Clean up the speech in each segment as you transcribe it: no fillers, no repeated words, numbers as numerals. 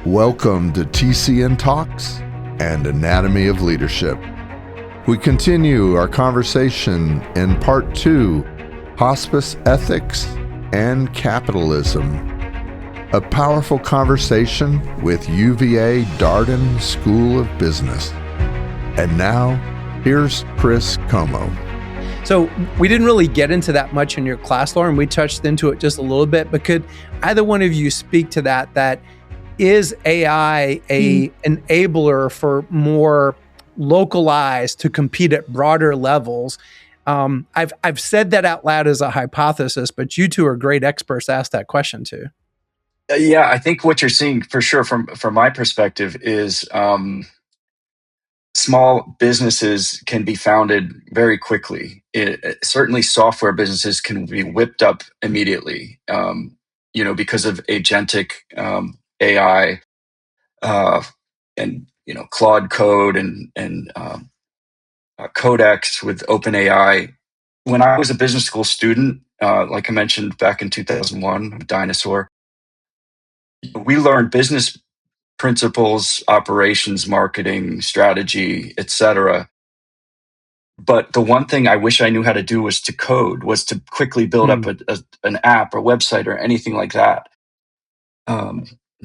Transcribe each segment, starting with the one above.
Welcome to TCN Talks and Anatomy of Leadership. We continue our conversation in Part 2, Hospice Ethics and Capitalism. A powerful conversation with UVA Darden School of Business. And now, here's Chris Comeaux. So we didn't really get into that much in your class, Lauren. We touched into it just a little bit, but could either one of you speak to that is AI a enabler for more localized to compete at broader levels? I've said that out loud as a hypothesis, but you two are great experts to ask that question too. Yeah, I think what you're seeing for sure from my perspective is small businesses can be founded very quickly. Certainly software businesses can be whipped up immediately, because of agentic AI and Claude Code and Codex with OpenAI. When I was a business school student, like I mentioned back in 2001, Dinosaur, we learned business principles, operations, marketing, strategy, etc. But the one thing I wish I knew how to do was to code, was to quickly build up an app or website or anything like that.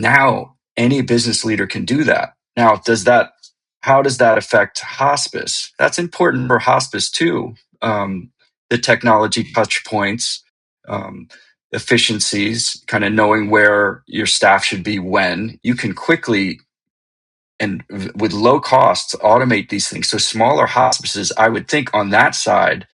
Now, any business leader can do that. Now, how does that affect hospice? That's important for hospice too. The technology touch points, efficiencies, kind of knowing where your staff should be when. You can quickly and with low costs automate these things. So smaller hospices, I would think on that side,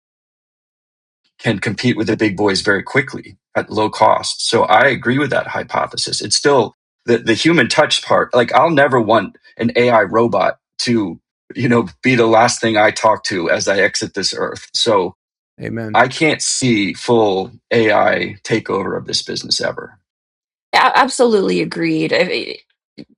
can compete with the big boys very quickly at low cost. So I agree with that hypothesis. It's still the human touch part. Like, I'll never want an AI robot to, be the last thing I talk to as I exit this earth. So Amen. I can't see full AI takeover of this business ever. Absolutely agreed.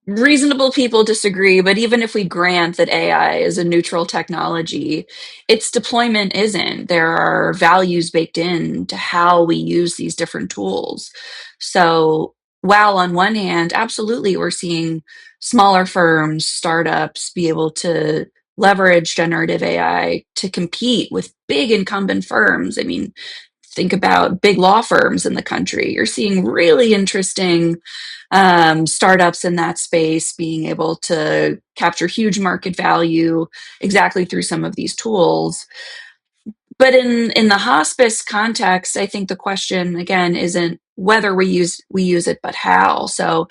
Reasonable people disagree, but even if we grant that AI is a neutral technology, its deployment isn't. There are values baked in to how we use these different tools. So while on one hand, absolutely, we're seeing smaller firms, startups be able to leverage generative AI to compete with big incumbent firms. I mean, think about big law firms in the country. You're seeing really interesting startups in that space being able to capture huge market value exactly through some of these tools. But in the hospice context, I think the question again isn't whether we use it, but how. So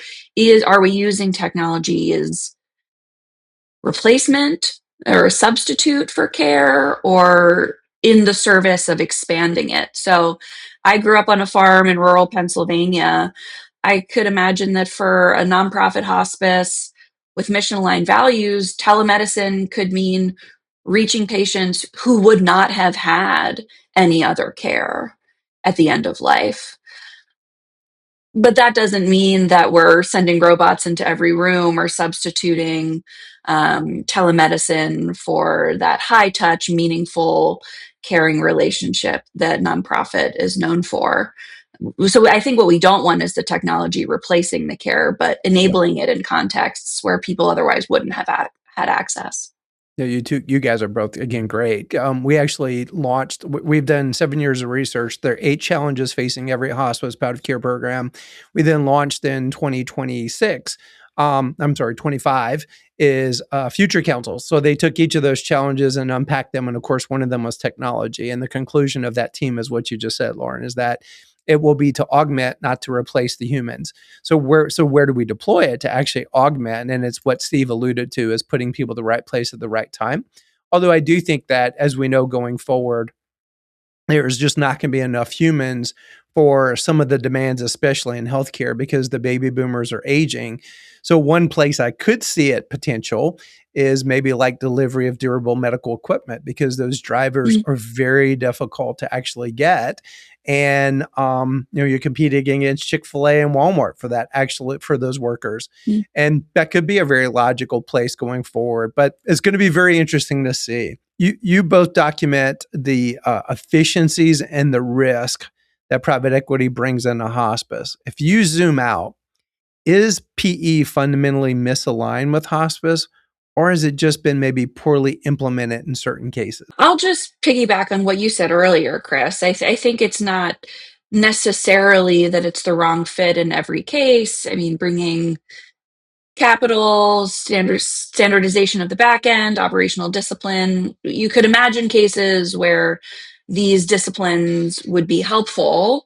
are we using technology as replacement or a substitute for care, or in the service of expanding it? So I grew up on a farm in rural Pennsylvania. I could imagine that for a nonprofit hospice with mission-aligned values, telemedicine could mean reaching patients who would not have had any other care at the end of life. But that doesn't mean that we're sending robots into every room or substituting telemedicine for that high-touch, meaningful, caring relationship that nonprofit is known for. So I think what we don't want is the technology replacing the care, but enabling it in contexts where people otherwise wouldn't have had access. Yeah, you guys are both, again, great. We actually launched, we've done 7 years of research. There are 8 challenges facing every hospice palliative care program. We then launched in 2026. 25 is future councils. So they took each of those challenges and unpacked them. And of course, one of them was technology. And the conclusion of that team is what you just said, Lauren, is that it will be to augment, not to replace the humans. So where do we deploy it? To actually augment. And it's what Steve alluded to, is putting people at the right place at the right time. Although I do think that, as we know going forward, there's just not going to be enough humans for some of the demands, especially in healthcare, because the baby boomers are aging. So one place I could see it potential is maybe like delivery of durable medical equipment, because those drivers are very difficult to actually get. And, you're competing against Chick-fil-A and Walmart for that, actually, for those workers. And that could be a very logical place going forward, but it's going to be very interesting to see. You both document the efficiencies and the risk that private equity brings into hospice. If you zoom out Is PE fundamentally misaligned with hospice, or has it just been maybe poorly implemented in certain cases? I'll just piggyback on what you said earlier, Chris. I think it's not necessarily that it's the wrong fit in every case. I mean, bringing capital, standardization of the back end, operational discipline. You could imagine cases where these disciplines would be helpful.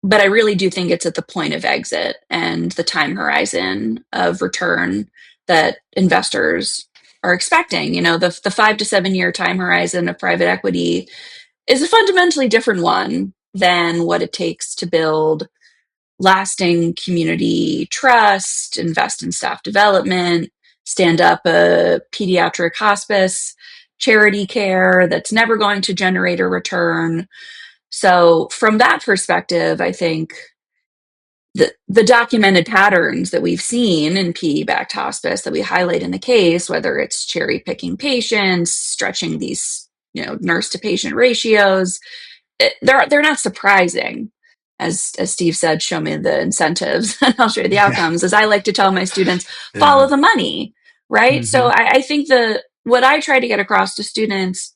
But I really do think it's at the point of exit and the time horizon of return that investors are expecting. You know, the 5 to 7 year time horizon of private equity is a fundamentally different one than what it takes to build lasting community trust, invest in staff development, stand up a pediatric hospice charity care that's never going to generate a return. So, from that perspective, I think the documented patterns that we've seen in PE backed hospice that we highlight in the case, whether it's cherry picking patients, stretching these nurse to patient ratios, they're not surprising. As Steve said, show me the incentives and I'll show you the outcomes. As I like to tell my students, follow the money, right? So I think what I try to get across to students,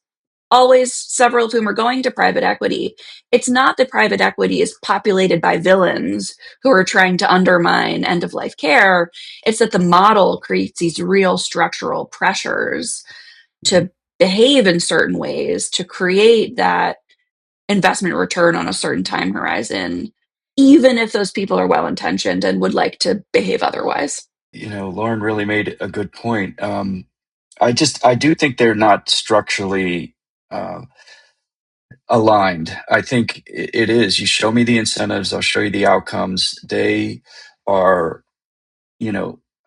always several of whom are going to private equity, it's not that private equity is populated by villains who are trying to undermine end of life care. It's that the model creates these real structural pressures to behave in certain ways, to create that investment return on a certain time horizon, even if those people are well intentioned and would like to behave otherwise. Lauren really made a good point. I do think they're not structurally aligned. I think it is. You show me the incentives, I'll show you the outcomes. They are,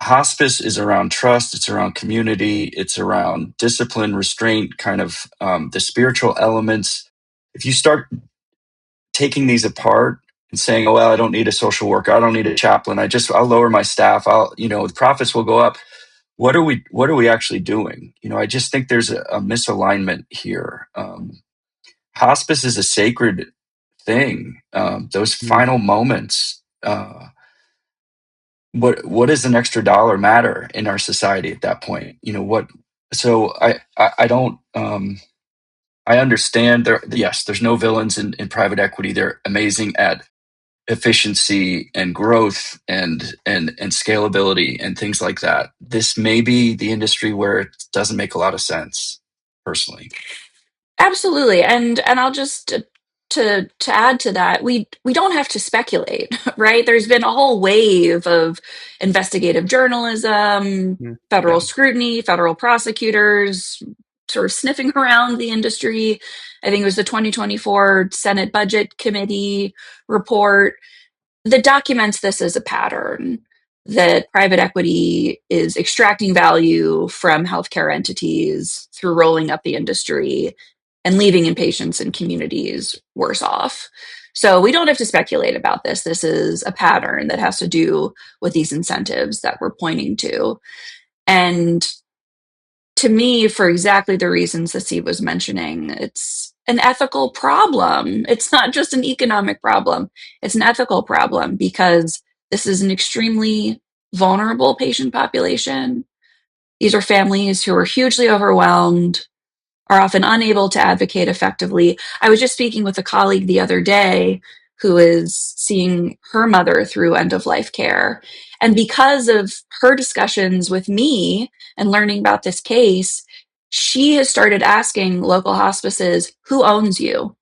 hospice is around trust, it's around community, it's around discipline, restraint, kind of the spiritual elements. If you start taking these apart and saying, oh, well, I don't need a social worker, I don't need a chaplain, I'll lower my staff, the profits will go up. What are we actually doing? I just think there's a misalignment here. Hospice is a sacred thing. Those final moments, what does an extra dollar matter in our society at that point? So I don't, I understand there's no villains in private equity. They're amazing at efficiency and growth and scalability and things like that. This may be the industry where it doesn't make a lot of sense, personally. Absolutely. And I'll just to add to that, we don't have to speculate, right? There's been a whole wave of investigative journalism, federal scrutiny, federal prosecutors sort of sniffing around the industry. I think it was the 2024 Senate Budget Committee report that documents this as a pattern, that private equity is extracting value from healthcare entities through rolling up the industry and leaving patients and communities worse off. So we don't have to speculate about this. This is a pattern that has to do with these incentives that we're pointing to. And to me, for exactly the reasons that Steve was mentioning, it's an ethical problem. It's not just an economic problem. It's an ethical problem because this is an extremely vulnerable patient population. These are families who are hugely overwhelmed, are often unable to advocate effectively. I was just speaking with a colleague the other day who is seeing her mother through end of life care. And because of her discussions with me and learning about this case, she has started asking local hospices, who owns you?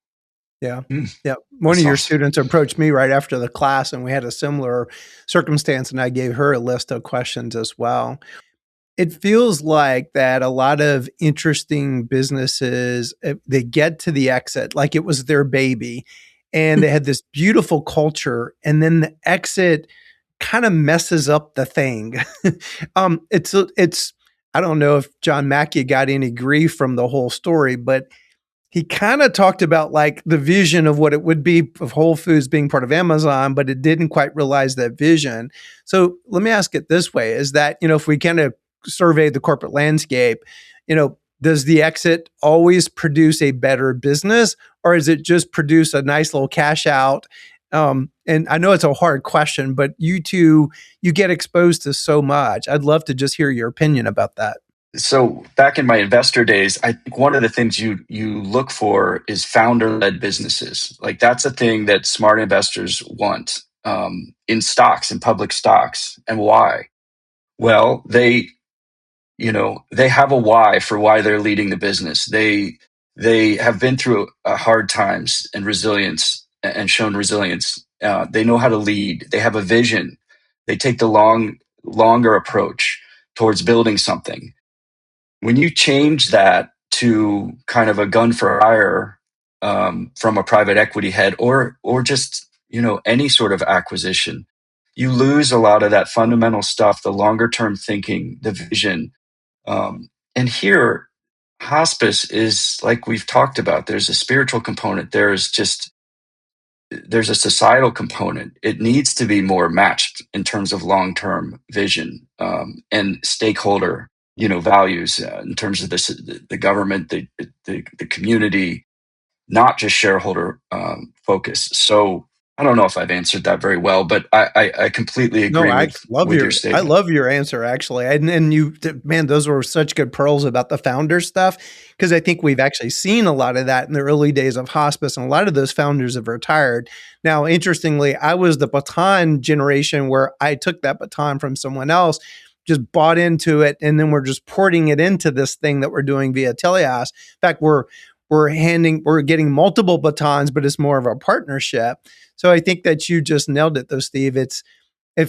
Yeah. Yeah. One of your students approached me right after the class, and we had a similar circumstance, and I gave her a list of questions as well. It feels like that a lot of interesting businesses, they get to the exit like it was their baby, and they had this beautiful culture, and then the exit kind of messes up the thing. It's I don't know if John Mackey got any grief from the whole story, but he kind of talked about like the vision of what it would be of Whole Foods being part of Amazon, but it didn't quite realize that vision. So let me ask it this way, is that, if we kind of survey the corporate landscape, does the exit always produce a better business, or is it just produce a nice little cash out? And I know it's a hard question, but you two, you get exposed to so much. I'd love to just hear your opinion about that. So back in my investor days, I think one of the things you look for is founder-led businesses. Like that's a thing that smart investors want in stocks, in public stocks. And why? Well, they have a why for why they're leading the business. They have been through hard times and resilience and shown resilience. They know how to lead. They have a vision. They take the longer approach towards building something. When you change that to kind of a gun for hire from a private equity head or just any sort of acquisition, you lose a lot of that fundamental stuff, the longer term thinking, the vision. And here, hospice is like we've talked about. There's a spiritual component. There's a societal component. It needs to be more matched in terms of long term vision and stakeholder values in terms of the government, the community, not just shareholder focus. So I don't know if I've answered that very well, but I completely agree with your statement. I love your answer, actually. And you, man, those were such good pearls about the founder stuff, because I think we've actually seen a lot of that in the early days of hospice, and a lot of those founders have retired. Now, interestingly, I was the baton generation where I took that baton from someone else, just bought into it, and then we're just porting it into this thing that we're doing via Teleas. In fact, we're getting multiple batons, but it's more of a partnership. So I think that you just nailed it though, Steve. If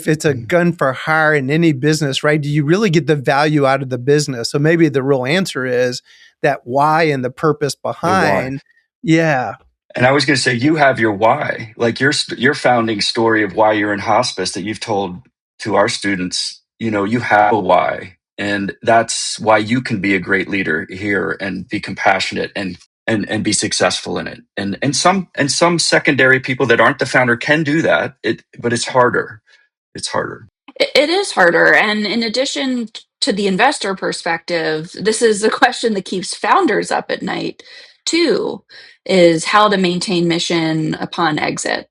it's a gun for hire in any business, right? Do you really get the value out of the business? So maybe the real answer is that why and the purpose behind. Yeah. And I was going to say, you have your why, like your founding story of why you're in hospice that you've told to our students. You have a why, and that's why you can be a great leader here and be compassionate and be successful in it. And some secondary people that aren't the founder can do that. But it's harder. It's harder. It is harder. And in addition to the investor perspective, this is a question that keeps founders up at night too, is how to maintain mission upon exit,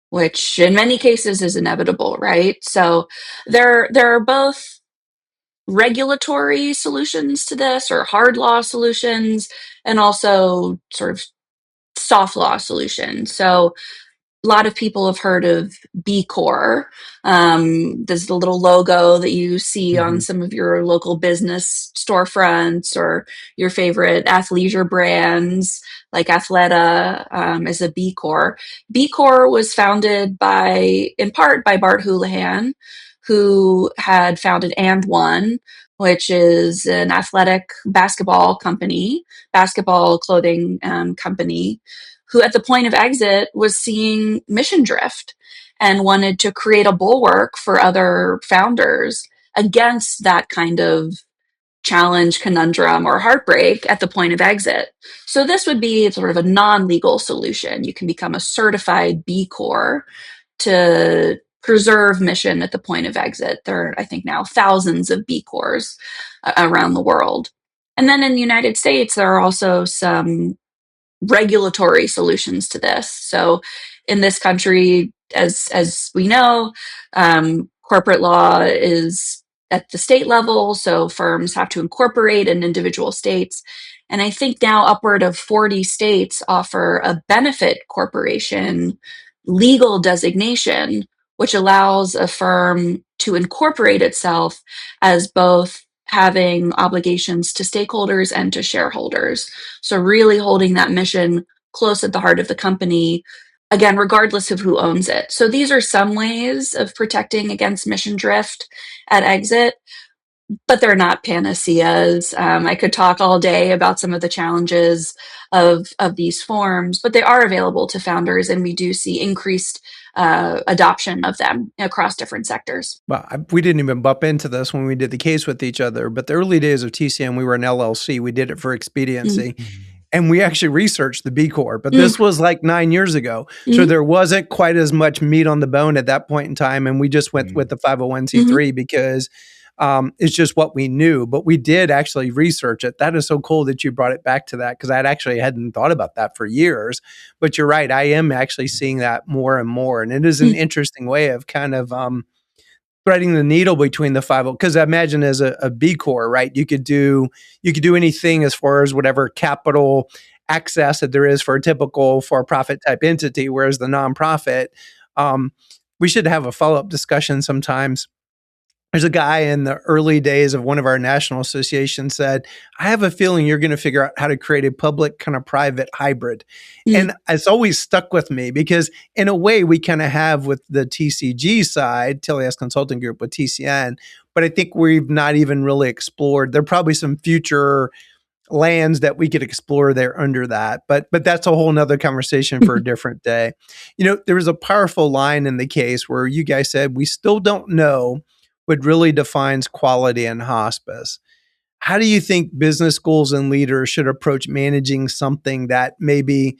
which in many cases is inevitable, right? So there are both regulatory solutions to this, or hard law solutions, and also sort of soft law solutions. So a lot of people have heard of B Corp. There's the little logo that you see on some of your local business storefronts, or your favorite athleisure brands like Athleta is a B Corp. B Corp was founded in part by Bart Houlihan, who had founded And One, which is an athletic basketball clothing company, who at the point of exit was seeing mission drift and wanted to create a bulwark for other founders against that kind of challenge, conundrum, or heartbreak at the point of exit. So this would be sort of a non-legal solution. You can become a certified B Corp to preserve mission at the point of exit. There are, I think now, thousands of B Corps around the world. And then in the United States, there are also some regulatory solutions to this. So in this country, as we know, corporate law is at the state level, so firms have to incorporate in individual states. And I think now upward of 40 states offer a benefit corporation legal designation, which allows a firm to incorporate itself as both having obligations to stakeholders and to shareholders. So really holding that mission close at the heart of the company, again, regardless of who owns it. So these are some ways of protecting against mission drift at exit, but they're not panaceas. I could talk all day about some of the challenges of these forms, but they are available to founders, and we do see increased adoption of them across different sectors. Well, we didn't even bump into this when we did the case with each other, but the early days of TCM, we were an LLC. We did it for expediency. And we actually researched the B Corp, but this was like 9 years ago. So there wasn't quite as much meat on the bone at that point in time. And we just went with the 501c3 because It's just what we knew, but we did actually research it. That is so cool that you brought it back to that, because I actually hadn't thought about that for years. But you're right, I am actually seeing that more and more, and it is an interesting way of kind of threading the needle between the 501, because I imagine as a B Corp, right? You could do anything as far as whatever capital access that there is for a typical for-profit type entity, whereas the nonprofit, we should have a follow-up discussion sometimes. There's a guy in the early days of one of our national associations said, I have a feeling you're going to figure out how to create a public kind of private hybrid. And it's always stuck with me, because in a way we kind of have with the TCG side, TLS Consulting Group with TCN, but I think we've not even really explored. There are probably some future lands that we could explore there under that. But that's a whole nother conversation for a different day. There was a powerful line in the case where you guys said, we still don't know what really defines quality in hospice. How do you think business schools and leaders should approach managing something that maybe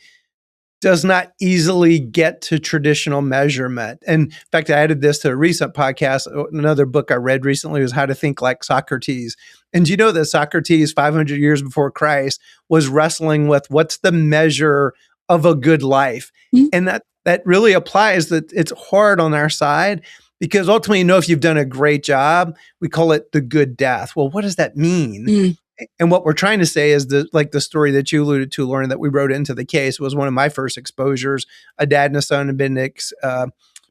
does not easily get to traditional measurement? And in fact, I added this to a recent podcast. Another book I read recently was How to Think Like Socrates. And you know that Socrates, 500 years before Christ, was wrestling with what's the measure of a good life. And that really applies, that it's hard on our side, because ultimately, if you've done a great job, we call it the good death. Well, what does that mean? And what we're trying to say is like the story that you alluded to, Lauren, that we wrote into the case, was one of my first exposures. A dad and a son had been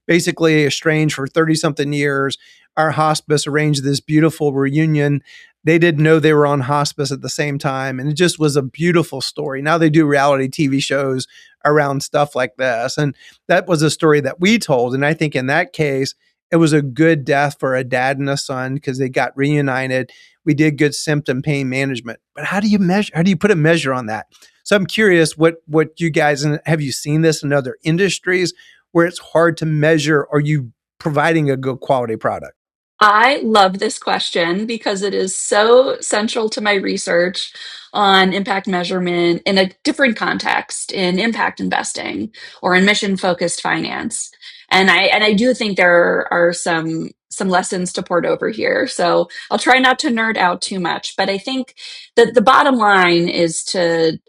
basically estranged for 30-something years. Our hospice arranged this beautiful reunion. They didn't know they were on hospice at the same time. And it just was a beautiful story. Now they do reality TV shows around stuff like this. And that was a story that we told. And I think in that case, it was a good death for a dad and a son, because they got reunited. We did good symptom pain management. But how do you measure? How do you put a measure on that? So I'm curious what you guys, and have you seen this in other industries where it's hard to measure? Are you providing a good quality product? I love this question because it is so central to my research on impact measurement in a different context, in impact investing or in mission-focused finance. And I do think there are some lessons to port over here. So I'll try not to nerd out too much, but I think that the bottom line is the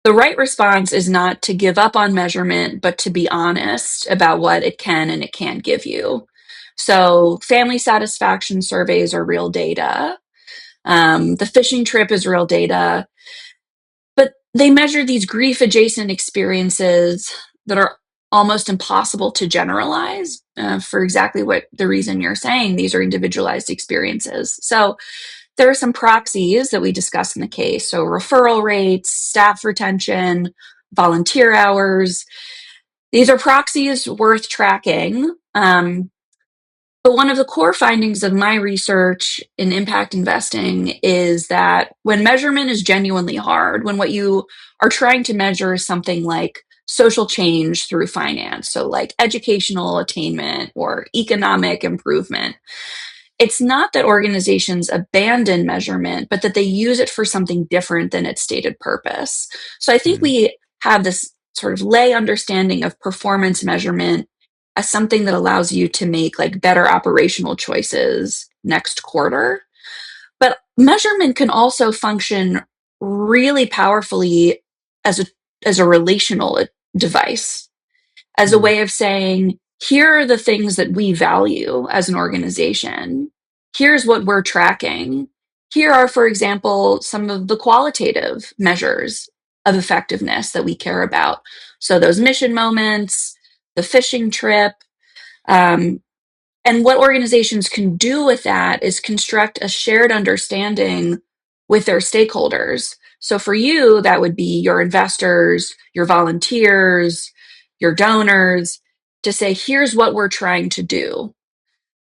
right response is not to give up on measurement, but to be honest about what it can and it can't give you. So family satisfaction surveys are real data. The fishing trip is real data, but they measure these grief adjacent experiences that are almost impossible to generalize for exactly what the reason you're saying. These are individualized experiences. So there are some proxies that we discuss in the case. So referral rates, staff retention, volunteer hours. These are proxies worth tracking. But one of the core findings of my research in impact investing is that when measurement is genuinely hard, when what you are trying to measure is something like social change through finance, so like educational attainment or economic improvement, it's not that organizations abandon measurement, but that they use it for something different than its stated purpose. So I think we have this sort of lay understanding of performance measurement as something that allows you to make like better operational choices next quarter. But measurement can also function really powerfully as a relational device, as a way of saying, here are the things that we value as an organization. Here's what we're tracking. Here are, for example, some of the qualitative measures of effectiveness that we care about. So those mission moments, the fishing trip, and what organizations can do with that is construct a shared understanding with their stakeholders. So for you, that would be your investors, your volunteers, your donors, to say, here's what we're trying to do.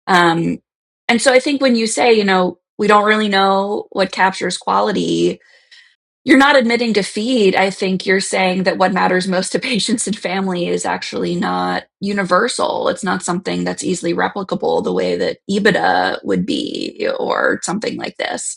And so I think when you say, we don't really know what captures quality, you're not admitting defeat. I think you're saying that what matters most to patients and family is actually not universal. It's not something that's easily replicable the way that EBITDA would be or something like this.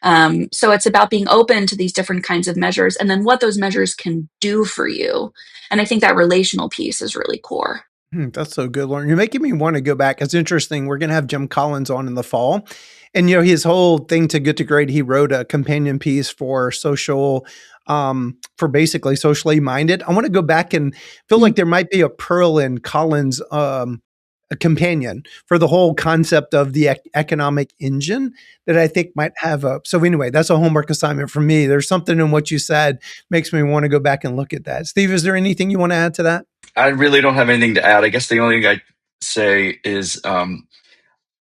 So it's about being open to these different kinds of measures and then what those measures can do for you. And I think that relational piece is really core. That's so good, Lauren. You're making me want to go back. It's interesting. We're going to have Jim Collins on in the fall. And, his whole thing to Good to Great, he wrote a companion piece for for basically socially minded. I want to go back and feel like there might be a Pearl in Collins, a companion for the whole concept of the economic engine that I think might have so anyway, that's a homework assignment for me. There's something in what you said makes me want to go back and look at that. Steve, is there anything you want to add to that? I really don't have anything to add. I guess the only thing I'd say is to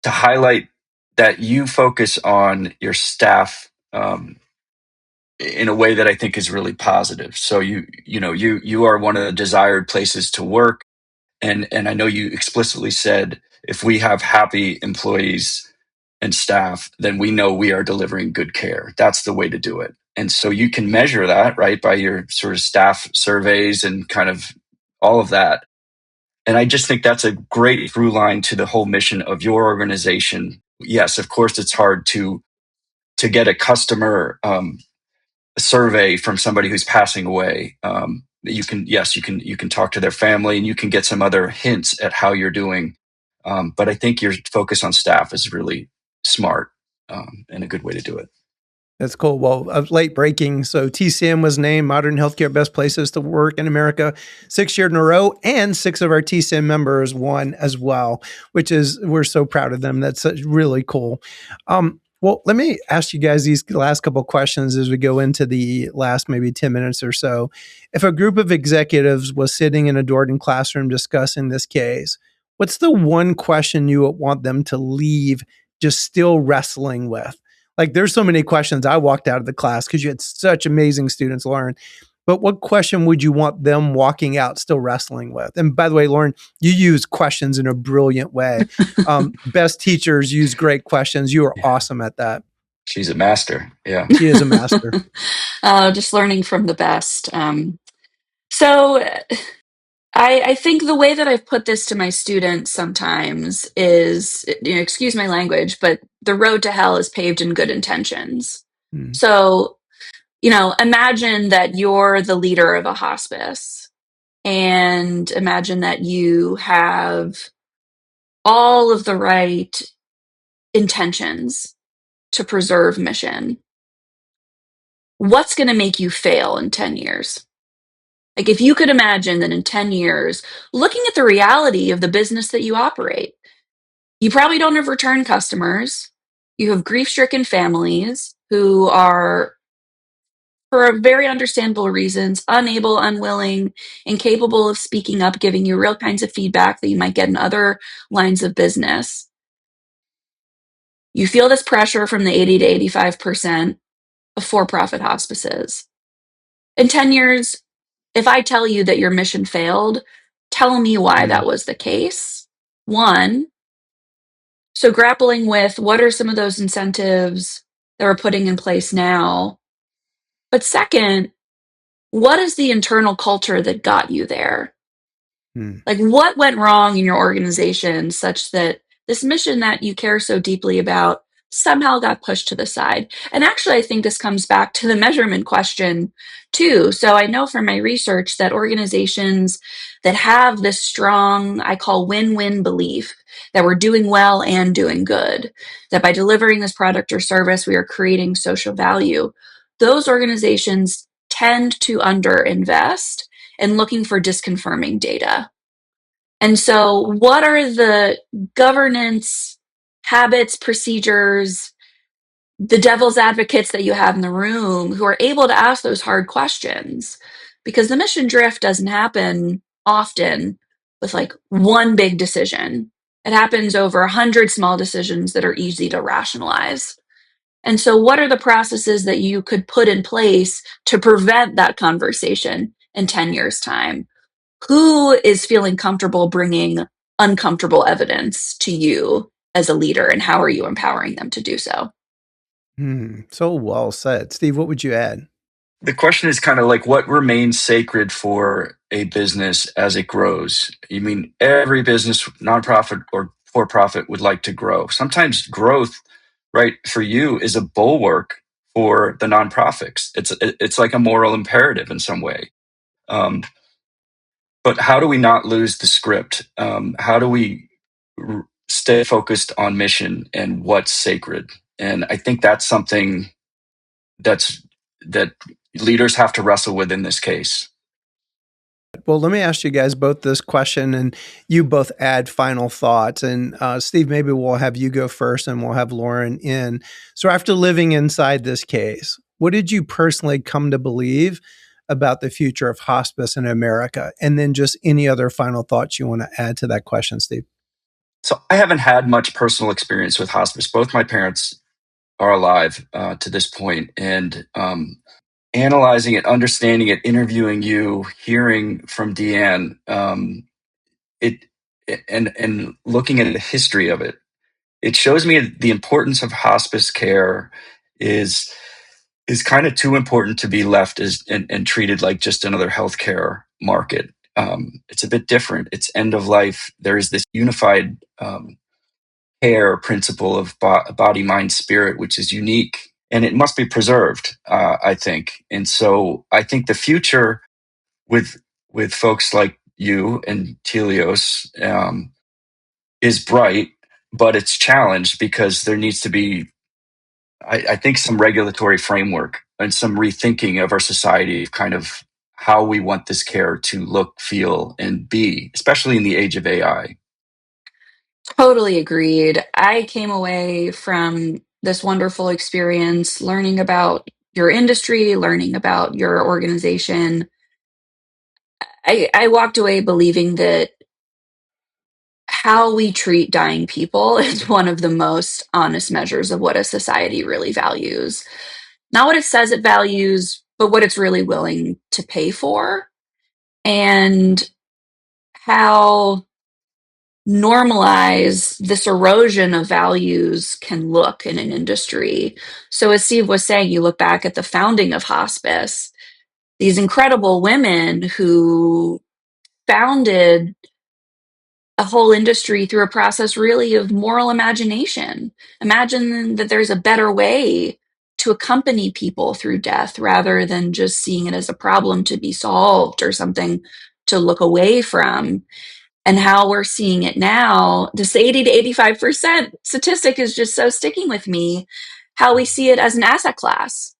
highlight that you focus on your staff in a way that I think is really positive. So you are one of the desired places to work, and I know you explicitly said if we have happy employees and staff, then we know we are delivering good care. That's the way to do it. And so you can measure that, right, by your sort of staff surveys and kind of all of that. And I just think that's a great through line to the whole mission of your organization. Yes, of course, it's hard to get a customer survey from somebody who's passing away. You can talk to their family and you can get some other hints at how you're doing. But I think your focus on staff is really smart and a good way to do it. That's cool. Well, late breaking. So TCM was named Modern Healthcare Best Places to Work in America 6 years in a row, and 6 of our TCM members won as well, we're so proud of them. That's really cool. Well, let me ask you guys these last couple of questions as we go into the last maybe 10 minutes or so. If a group of executives was sitting in a Darden classroom discussing this case, what's the one question you would want them to leave just still wrestling with? Like, there's so many questions. I walked out of the class because you had such amazing students, Lauren. But what question would you want them walking out still wrestling with? And by the way, Lauren, you use questions in a brilliant way. Best teachers use great questions. You are awesome at that. She's a master. Yeah. She is a master. Just learning from the best. So I think the way that I've put this to my students sometimes is, excuse my language, but the road to hell is paved in good intentions. So, imagine that you're the leader of a hospice, and imagine that you have all of the right intentions to preserve mission. What's going to make you fail in 10 years? Like, if you could imagine that in 10 years, looking at the reality of the business that you operate, you probably don't have return customers. You have grief-stricken families who are, for very understandable reasons, unable, unwilling, incapable of speaking up, giving you real kinds of feedback that you might get in other lines of business. You feel this pressure from the 80 to 85% of for-profit hospices. In 10 years, if I tell you that your mission failed, tell me why that was the case. One, so grappling with what are some of those incentives that we're putting in place now? But second, what is the internal culture that got you there? Like, what went wrong in your organization such that this mission that you care so deeply about somehow got pushed to the side? And actually, I think this comes back to the measurement question too. So I know from my research that organizations that have this strong, I call win-win belief, that we're doing well and doing good, that by delivering this product or service, we are creating social value, those organizations tend to underinvest and looking for disconfirming data. And so, what are the governance habits, procedures, the devil's advocates that you have in the room who are able to ask those hard questions? Because the mission drift doesn't happen often with like one big decision. It happens over 100 small decisions that are easy to rationalize. And so, what are the processes that you could put in place to prevent that conversation in 10 years' time? Who is feeling comfortable bringing uncomfortable evidence to you as a leader, and how are you empowering them to do so? So well said. Steve, what would you add? The question is kind of like what remains sacred for a business as it grows. You mean every business, nonprofit or for profit, would like to grow. Sometimes growth, right, for you is a bulwark for the nonprofits. It's like a moral imperative in some way. But how do we not lose the script? How do we stay focused on mission and what's sacred? And I think that's something that leaders have to wrestle with in this case. Well, let me ask you guys both this question, and you both add final thoughts. And Steve, maybe we'll have you go first, and we'll have Lauren in. So, after living inside this case, what did you personally come to believe about the future of hospice in America? And then just any other final thoughts you want to add to that question, Steve. So I haven't had much personal experience with hospice. Both my parents are alive to this point, and analyzing it, understanding it, interviewing you, hearing from Deanne, and looking at the history of it, it shows me the importance of hospice care is kind of too important to be left and treated like just another healthcare market. It's a bit different. It's end of life. There is this unified care principle of body, mind, spirit, which is unique, and it must be preserved, I think. And so I think the future with folks like you and Telios is bright, but it's challenged because there needs to be, I think, some regulatory framework and some rethinking of our society, kind of how we want this care to look, feel, and be, especially in the age of AI. Totally agreed. I came away from this wonderful experience learning about your industry, learning about your organization. I walked away believing that how we treat dying people is one of the most honest measures of what a society really values. Not what it says it values, but what it's really willing to pay for, and how normalized this erosion of values can look in an industry. So, as Steve was saying, you look back at the founding of hospice, these incredible women who founded a whole industry through a process really of moral imagination. Imagine that there's a better way to accompany people through death rather than just seeing it as a problem to be solved or something to look away from. And how we're seeing it now, this 80 to 85% statistic is just so sticking with me, how we see it as an asset class,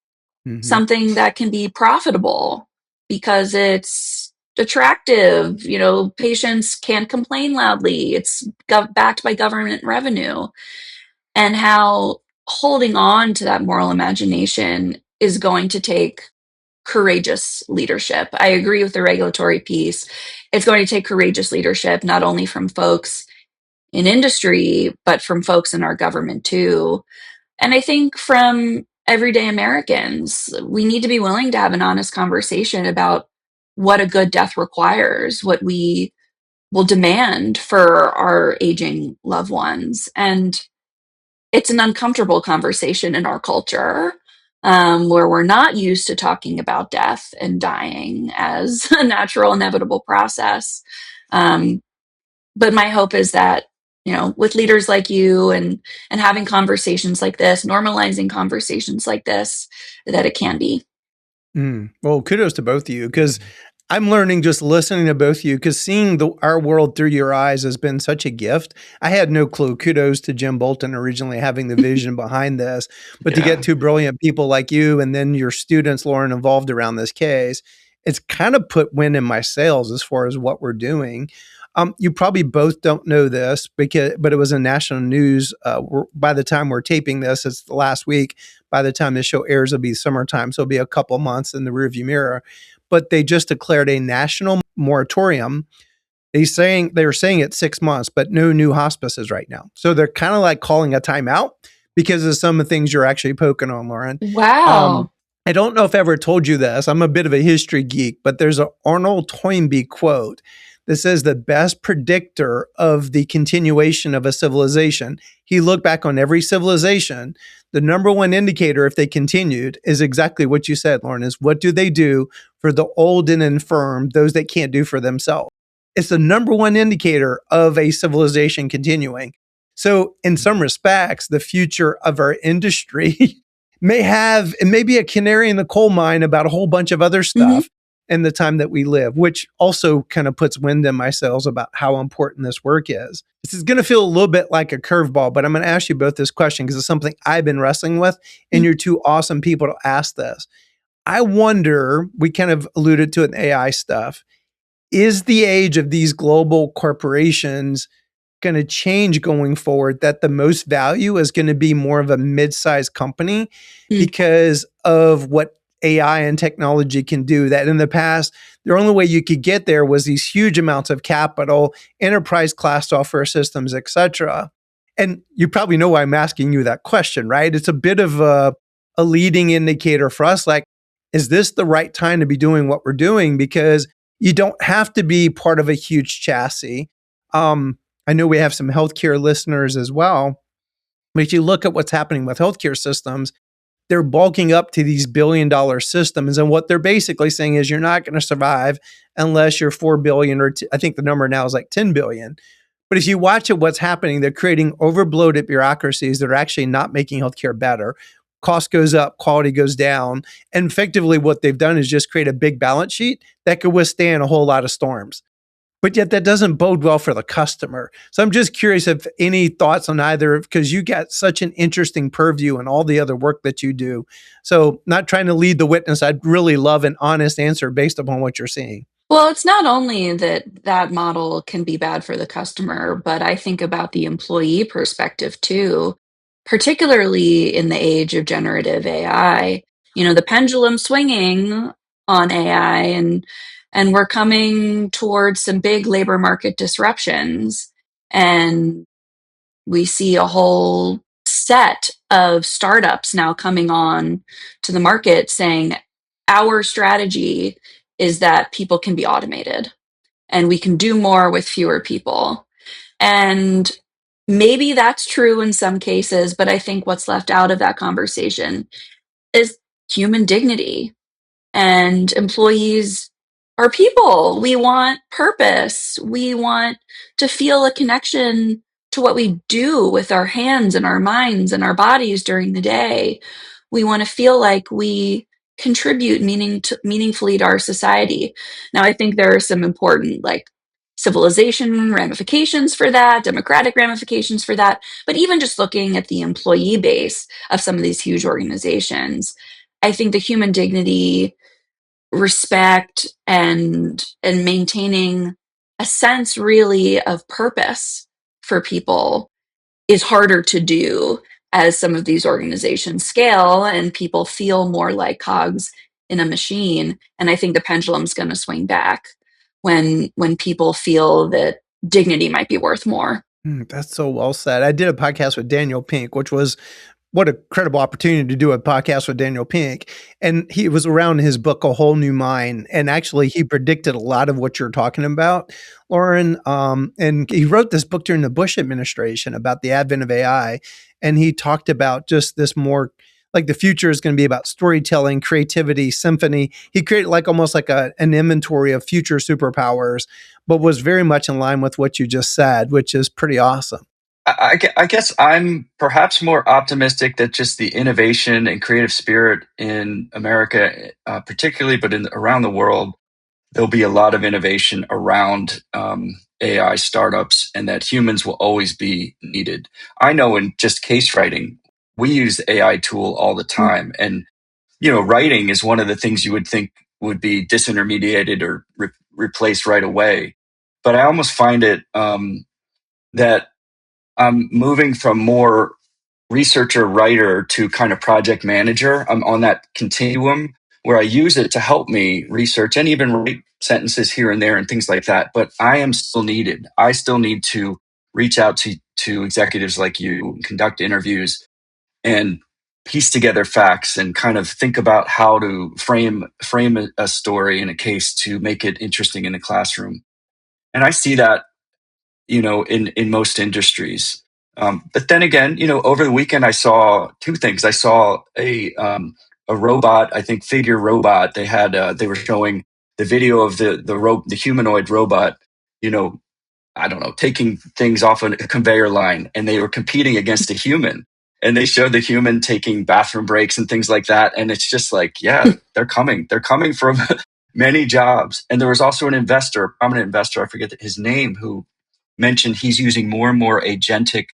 something that can be profitable because it's attractive. You know, patients can't complain loudly. It's backed by government revenue, and how holding on to that moral imagination is going to take courageous leadership. I agree with the regulatory piece. It's going to take courageous leadership, not only from folks in industry, but from folks in our government too. And I think from everyday Americans, we need to be willing to have an honest conversation about what a good death requires, what we will demand for our aging loved ones. And it's an uncomfortable conversation in our culture, where we're not used to talking about death and dying as a natural, inevitable process. But my hope is that, you know, with leaders like you and having conversations like this, normalizing conversations like this, that it can be. Well, kudos to both of you, because I'm learning just listening to both of you, because seeing our world through your eyes has been such a gift. I had no clue. Kudos to Jim Bolton originally having the vision behind this, but to get two brilliant people like you and then your students, Lauren, involved around this case, it's kind of put wind in my sails as far as what we're doing. You probably both don't know this, but it was in national news. By the time we're taping this, it's the last week. By the time this show airs, it'll be summertime, so it'll be a couple months in the rearview mirror. But they just declared a national moratorium. They were saying it's 6 months, but no new hospices right now. So they're kind of like calling a timeout because of some of the things you're actually poking on, Lauren. Wow. I don't know if I ever told you this. I'm a bit of a history geek, but there's an Arnold Toynbee quote that says the best predictor of the continuation of a civilization. He looked back on every civilization. The number one indicator, if they continued, is exactly what you said, Lauren, is what do they do for the old and infirm, those that can't do for themselves? It's the number one indicator of a civilization continuing. So in some respects, the future of our industry may be a canary in the coal mine about a whole bunch of other stuff. in the time that we live, which also kind of puts wind in my sails about how important this work is. This is going to feel a little bit like a curveball, but I'm going to ask you both this question because it's something I've been wrestling with, and you're two awesome people to ask this. I wonder, we kind of alluded to it in AI stuff, is the age of these global corporations going to change going forward, that the most value is going to be more of a mid-sized company because of what AI and technology can do? That in the past, the only way you could get there was these huge amounts of capital, enterprise class software systems, et cetera. And you probably know why I'm asking you that question, right? It's a bit of a leading indicator for us. Like, is this the right time to be doing what we're doing? Because you don't have to be part of a huge chassis. I know we have some healthcare listeners as well. But if you look at what's happening with healthcare systems, they're bulking up to these billion-dollar systems. And what they're basically saying is you're not going to survive unless you're 4 billion, or I think the number now is like 10 billion. But if you watch at what's happening, they're creating overbloated bureaucracies that are actually not making healthcare better. Cost goes up, quality goes down. And effectively what they've done is just create a big balance sheet that could withstand a whole lot of storms. But yet that doesn't bode well for the customer. So I'm just curious if any thoughts on either, because you got such an interesting purview and all the other work that you do. So not trying to lead the witness, I'd really love an honest answer based upon what you're seeing. Well, it's not only that that model can be bad for the customer, but I think about the employee perspective too, particularly in the age of generative AI. You know, the pendulum swinging on AI, and we're coming towards some big labor market disruptions. And we see a whole set of startups now coming on to the market saying our strategy is that people can be automated and we can do more with fewer people. And maybe that's true in some cases, but I think what's left out of that conversation is human dignity. And employees are people. We want purpose. We want to feel a connection to what we do with our hands and our minds and our bodies during the day. We want to feel like we contribute meaningfully to our society. Now, I think there are some important, like, civilization ramifications for that, democratic ramifications for that. But even just looking at the employee base of some of these huge organizations, I think the human dignity, respect, and maintaining a sense really of purpose for people is harder to do as some of these organizations scale and people feel more like cogs in a machine. And I think the pendulum's going to swing back when people feel that dignity might be worth more. That's so well said. I did a podcast with Daniel Pink, which was what a incredible opportunity to do a podcast with Daniel Pink. And he was around his book, A Whole New Mind. And actually, he predicted a lot of what you're talking about, Lauren. And he wrote this book during the Bush administration about the advent of AI. And he talked about just this more, like the future is going to be about storytelling, creativity, symphony. He created like almost like an inventory of future superpowers, but was very much in line with what you just said, which is pretty awesome. I guess I'm perhaps more optimistic that just the innovation and creative spirit in America, particularly, but around the world, there'll be a lot of innovation around AI startups, and that humans will always be needed. I know in just case writing, we use the AI tool all the time, and writing is one of the things you would think would be disintermediated or replaced right away. But I almost find it that I'm moving from more researcher writer to kind of project manager. I'm on that continuum where I use it to help me research and even write sentences here and there and things like that. But I am still needed. I still need to reach out to executives like you, conduct interviews, and piece together facts and kind of think about how to frame a story in a case to make it interesting in the classroom. And I see that in most industries. But then again, over the weekend, I saw two things. I saw a robot, I think figure robot. They were showing the video of the humanoid robot, I don't know, taking things off a conveyor line, and they were competing against a human. And they showed the human taking bathroom breaks and things like that. And it's just like, yeah, they're coming. They're coming from many jobs. And there was also an investor, a prominent investor, I forget his name, who mentioned he's using more and more agentic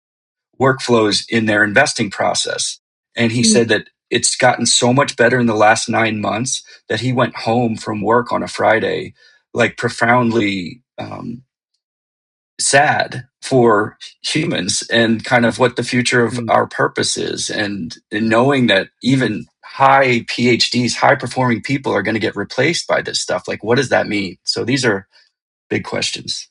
workflows in their investing process. And he said that it's gotten so much better in the last 9 months that he went home from work on a Friday, like profoundly sad for humans and kind of what the future of our purpose is. And knowing that even high PhDs, high performing people are going to get replaced by this stuff. Like, what does that mean? So these are big questions.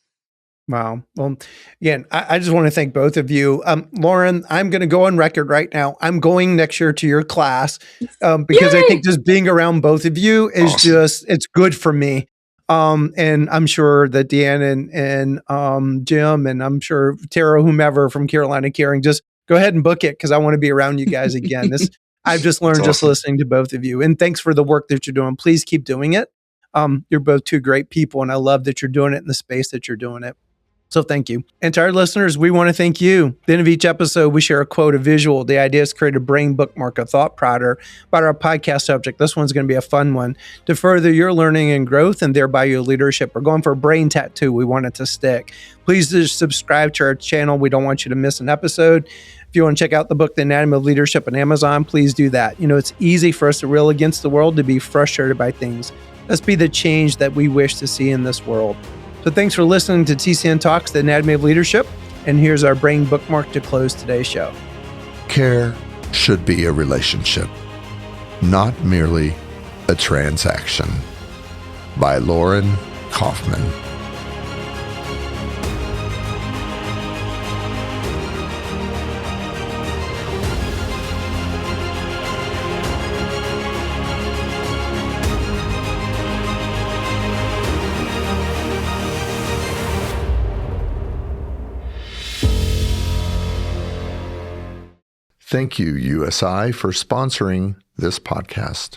Wow. Well, again, I just want to thank both of you. Lauren, I'm going to go on record right now. I'm going next year to your class because I think just being around both of you is Awesome. it's good for me. And I'm sure that Deanne and Jim, and I'm sure Tara, whomever from Carolina Caring, just go ahead and book it because I want to be around you guys again. I've just learned just listening to both of you. And thanks for the work that you're doing. Please keep doing it. You're both two great people, and I love that you're doing it in the space that you're doing it. So thank you. And to our listeners, we want to thank you. At the end of each episode, we share a quote, a visual. The idea is to create a brain bookmark, a thought prodder about our podcast subject. This one's going to be a fun one to further your learning and growth and thereby your leadership. We're going for a brain tattoo. We want it to stick. Please just subscribe to our channel. We don't want you to miss an episode. If you want to check out the book, The Anatomy of Leadership on Amazon, please do that. You know, it's easy for us to rail against the world, to be frustrated by things. Let's be the change that we wish to see in this world. So thanks for listening to TCN Talks, The Anatomy of Leadership. And here's our brain bookmark to close today's show. Care should be a relationship, not merely a transaction. By Lauren Kaufmann. Thank you, USI, for sponsoring this podcast.